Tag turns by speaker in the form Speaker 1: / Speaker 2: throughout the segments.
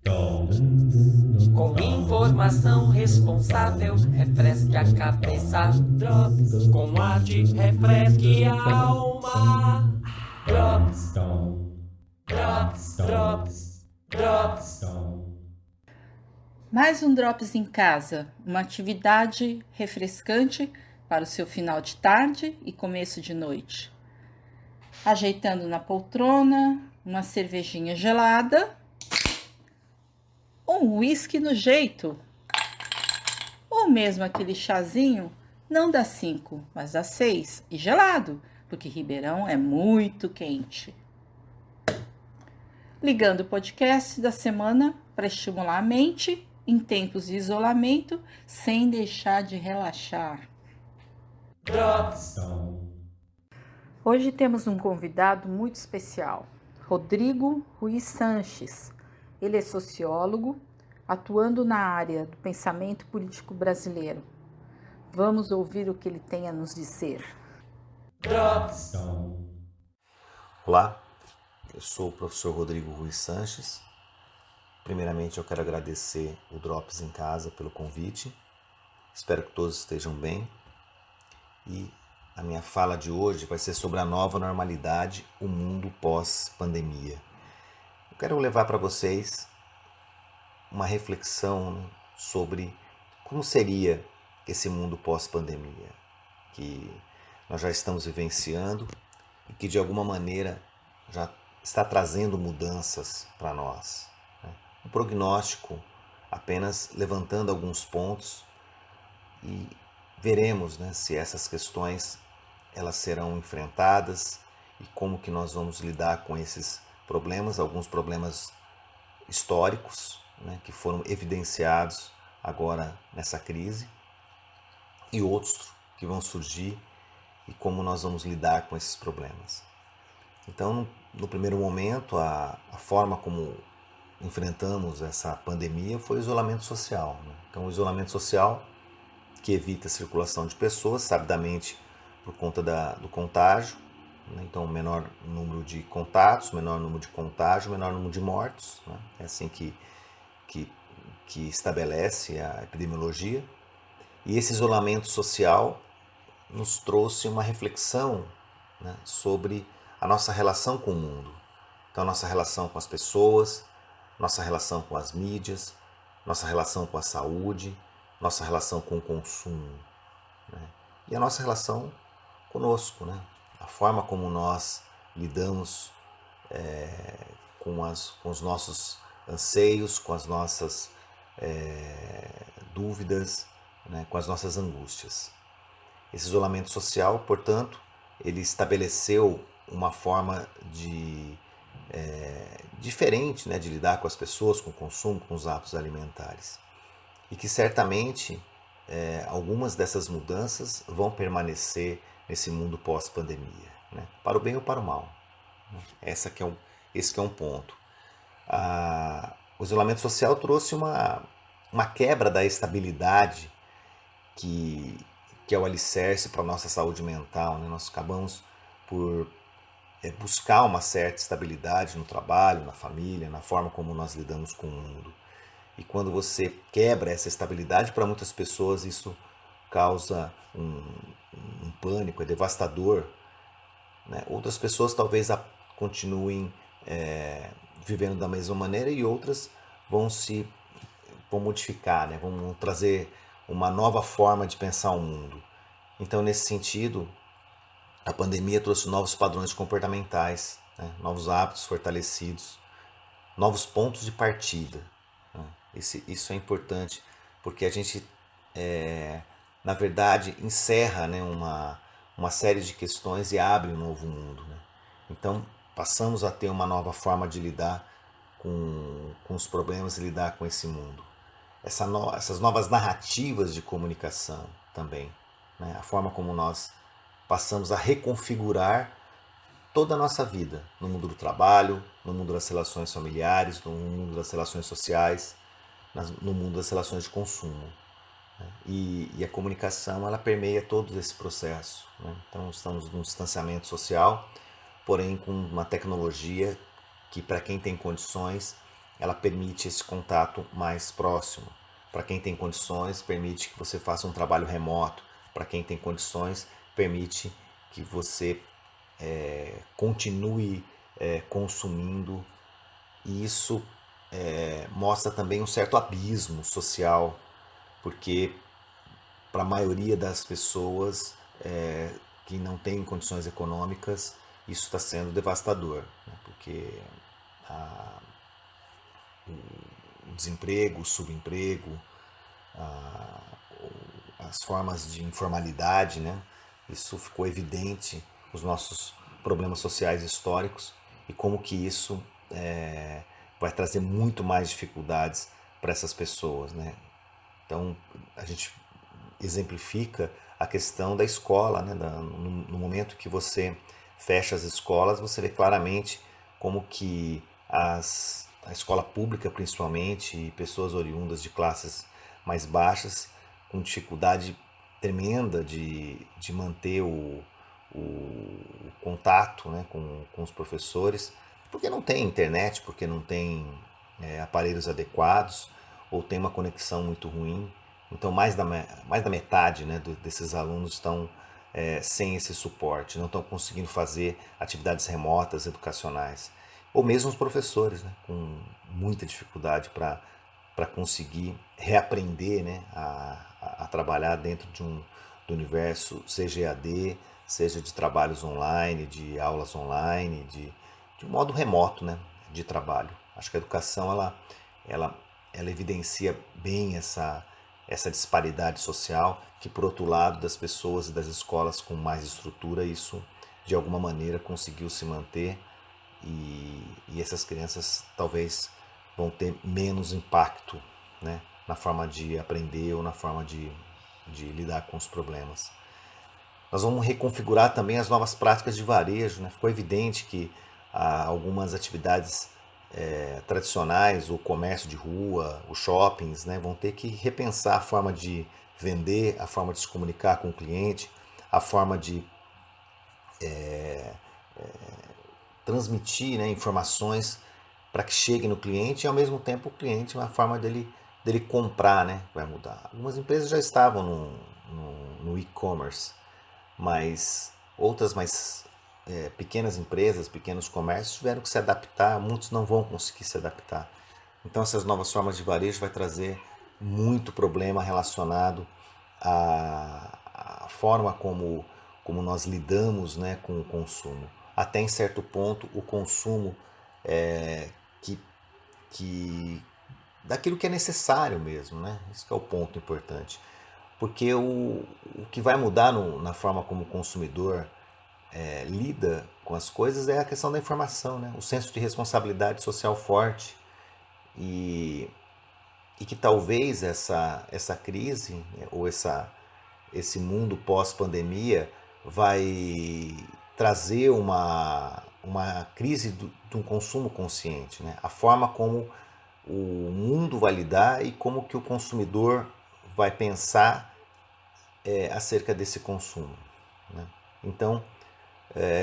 Speaker 1: Com informação responsável, refresque a cabeça. Drops, com arte, refresque a alma. Drops, drops, drops, drops.
Speaker 2: Mais um Drops em casa, uma atividade refrescante para o seu final de tarde e começo de noite. Ajeitando na poltrona, uma cervejinha gelada, um whisky no jeito, ou mesmo aquele chazinho, não dá 5, mas dá 6 e gelado, porque Ribeirão é muito quente. Ligando o podcast da semana para estimular a mente em tempos de isolamento, sem deixar de relaxar.
Speaker 1: Drops.
Speaker 2: Hoje temos um convidado muito especial, Rodrigo Ruiz Sanches. Ele é sociólogo, atuando na área do pensamento político brasileiro. Vamos ouvir o que ele tem a nos dizer.
Speaker 1: Drops.
Speaker 3: Olá, eu sou o professor Rodrigo Ruiz Sanches. Primeiramente, eu quero agradecer o Drops em Casa pelo convite. Espero que todos estejam bem. E a minha fala de hoje vai ser sobre a nova normalidade, o mundo pós-pandemia. Eu quero levar para vocês uma reflexão sobre como seria esse mundo pós-pandemia, que nós já estamos vivenciando e que de alguma maneira já está trazendo mudanças para nós. Um prognóstico apenas levantando alguns pontos e veremos, se essas questões elas serão enfrentadas e como que nós vamos lidar com esses problemas, alguns problemas históricos, que foram evidenciados agora nessa crise e outros que vão surgir e como nós vamos lidar com esses problemas. Então, no primeiro momento, a forma como enfrentamos essa pandemia foi o isolamento social. Então, o isolamento social que evita a circulação de pessoas, sabidamente por conta do contágio. Então, menor número de contatos, menor número de contágio, menor número de mortos. É assim que estabelece a epidemiologia. E esse isolamento social nos trouxe uma reflexão sobre a nossa relação com o mundo. Então, nossa relação com as pessoas, nossa relação com as mídias, nossa relação com a saúde, nossa relação com o consumo, e a nossa relação conosco, a forma como nós lidamos com os nossos anseios, com as nossas dúvidas, com as nossas angústias. Esse isolamento social, portanto, ele estabeleceu uma forma diferente de lidar com as pessoas, com o consumo, com os hábitos alimentares. E que certamente algumas dessas mudanças vão permanecer nesse mundo pós-pandemia, para o bem ou para o mal. Esse que é um ponto. O isolamento social trouxe uma quebra da estabilidade que é o alicerce para a nossa saúde mental. Nós acabamos por buscar uma certa estabilidade no trabalho, na família, na forma como nós lidamos com o mundo. E quando você quebra essa estabilidade, para muitas pessoas isso causa um pânico, é devastador. Outras pessoas talvez continuem vivendo da mesma maneira e outras vão modificar, vão trazer uma nova forma de pensar o mundo. Então, nesse sentido, a pandemia trouxe novos padrões comportamentais, novos hábitos fortalecidos, novos pontos de partida. Isso é importante, porque a gente, na verdade, encerra uma série de questões e abre um novo mundo. Então, passamos a ter uma nova forma de lidar com os problemas e lidar com esse mundo. Essas novas narrativas de comunicação também, a forma como nós passamos a reconfigurar toda a nossa vida, no mundo do trabalho, no mundo das relações familiares, no mundo das relações sociais, no mundo das relações de consumo. E a comunicação, ela permeia todo esse processo. Então, estamos num distanciamento social, porém com uma tecnologia que, para quem tem condições, ela permite esse contato mais próximo. Para quem tem condições, permite que você faça um trabalho remoto. Para quem tem condições, permite que você continue consumindo. E isso mostra também um certo abismo social, porque para a maioria das pessoas que não têm condições econômicas, isso está sendo devastador, né? Porque o desemprego, o subemprego, a, as formas de informalidade, né? Isso ficou evidente, os nossos problemas sociais históricos e como que isso vai trazer muito mais dificuldades para essas pessoas, né? Então a gente exemplifica a questão da escola, né? No momento que você fecha as escolas, você vê claramente como que a escola pública, principalmente, e pessoas oriundas de classes mais baixas, com dificuldade tremenda de manter o contato, né, com os professores, porque não tem internet, porque não tem aparelhos adequados, ou tem uma conexão muito ruim. Então, mais da metade, né, desses alunos estão sem esse suporte, não estão conseguindo fazer atividades remotas educacionais. Ou mesmo os professores, né, com muita dificuldade para conseguir reaprender, né, a trabalhar dentro do universo, seja EAD, seja de trabalhos online, de aulas online, de um modo remoto, né, de trabalho. Acho que a educação ela evidencia bem essa disparidade social, que por outro lado das pessoas e das escolas com mais estrutura, isso de alguma maneira conseguiu se manter e essas crianças talvez vão ter menos impacto, né, na forma de aprender ou na forma de lidar com os problemas. Nós vamos reconfigurar também as novas práticas de varejo, né? Ficou evidente que algumas atividades tradicionais, o comércio de rua, os shoppings, né, vão ter que repensar a forma de vender, a forma de se comunicar com o cliente, a forma de transmitir, né, informações para que chegue no cliente e ao mesmo tempo o cliente, uma forma dele comprar, né, vai mudar. Algumas empresas já estavam no e-commerce, mas outras mais pequenas empresas, pequenos comércios tiveram que se adaptar, muitos não vão conseguir se adaptar. Então essas novas formas de varejo vai trazer muito problema relacionado à forma como nós lidamos, né, com o consumo. Até em certo ponto o consumo que daquilo que é necessário mesmo, né? Esse que é o ponto importante. Porque o que vai mudar na forma como o consumidor lida com as coisas é a questão da informação, né? O senso de responsabilidade social forte e que talvez essa crise, né, ou esse mundo pós-pandemia vai trazer uma crise de um consumo consciente, né? A forma como o mundo vai lidar e como que o consumidor vai pensar acerca desse consumo, né? Então,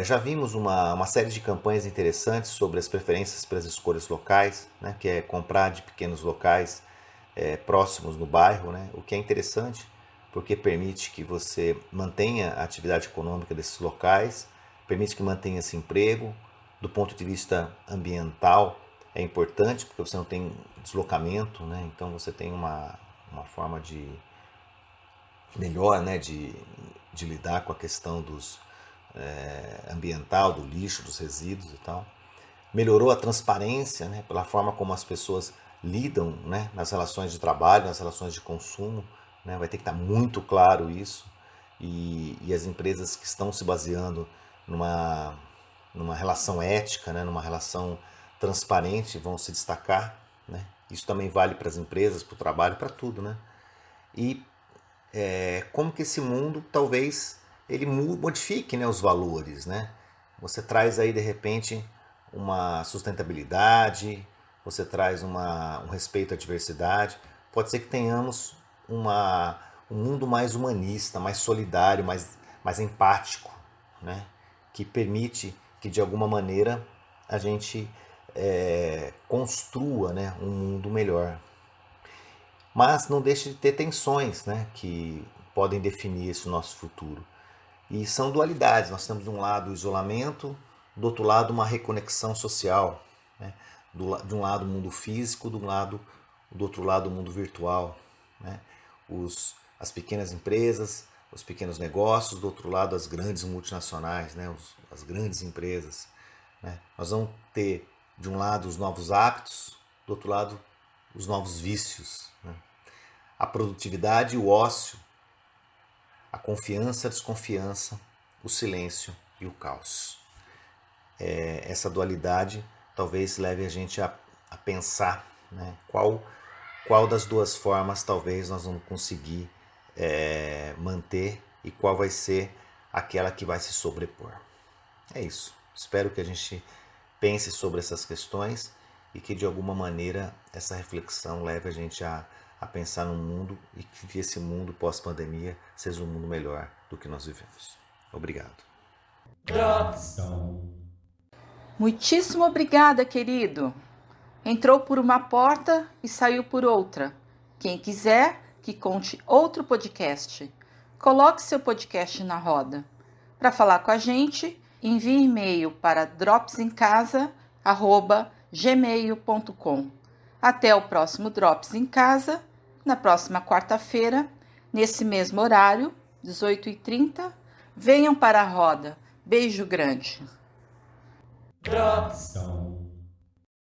Speaker 3: já vimos uma série de campanhas interessantes sobre as preferências para as escolhas locais, né, que é comprar de pequenos locais próximos no bairro, né, o que é interessante porque permite que você mantenha a atividade econômica desses locais, permite que mantenha esse emprego. Do ponto de vista ambiental é importante porque você não tem deslocamento, né, então você tem uma forma de melhor, né, de lidar com a questão ambiental, do lixo, dos resíduos e tal. Melhorou a transparência, né, pela forma como as pessoas lidam, né, nas relações de trabalho, nas relações de consumo, né, vai ter que estar muito claro isso e as empresas que estão se baseando numa relação ética, né, numa relação transparente vão se destacar, né. Isso também vale para as empresas, para o trabalho, para tudo, né. E como que esse mundo talvez ele modifique, né, os valores, né? Você traz aí de repente uma sustentabilidade, você traz um respeito à diversidade. Pode ser que tenhamos um mundo mais humanista, mais solidário, mais empático, né? Que permite que de alguma maneira a gente construa, né, um mundo melhor. Mas não deixe de ter tensões, né, que podem definir esse nosso futuro. E são dualidades. Nós temos de um lado o isolamento, do outro lado uma reconexão social, né? De um lado o mundo físico, do outro lado o mundo virtual, né? As pequenas empresas, os pequenos negócios, do outro lado as grandes multinacionais, né? As grandes empresas, né? Nós vamos ter de um lado os novos hábitos, do outro lado os novos vícios, né? A produtividade e o ócio, a confiança, a desconfiança, o silêncio e o caos. Essa dualidade talvez leve a gente a pensar, né, qual das duas formas talvez nós vamos conseguir manter e qual vai ser aquela que vai se sobrepor. É isso. Espero que a gente pense sobre essas questões e que de alguma maneira essa reflexão leve a gente a pensar no mundo e que esse mundo pós-pandemia seja um mundo melhor do que nós vivemos. Obrigado.
Speaker 1: Drops.
Speaker 2: Muitíssimo obrigada, querido. Entrou por uma porta e saiu por outra. Quem quiser que conte outro podcast, coloque seu podcast na roda. Para falar com a gente, envie e-mail para dropsemcasa@gmail.com. Até o próximo Drops em Casa, na próxima quarta-feira, nesse mesmo horário, 18h30. Venham para a roda. Beijo grande.
Speaker 1: Drops.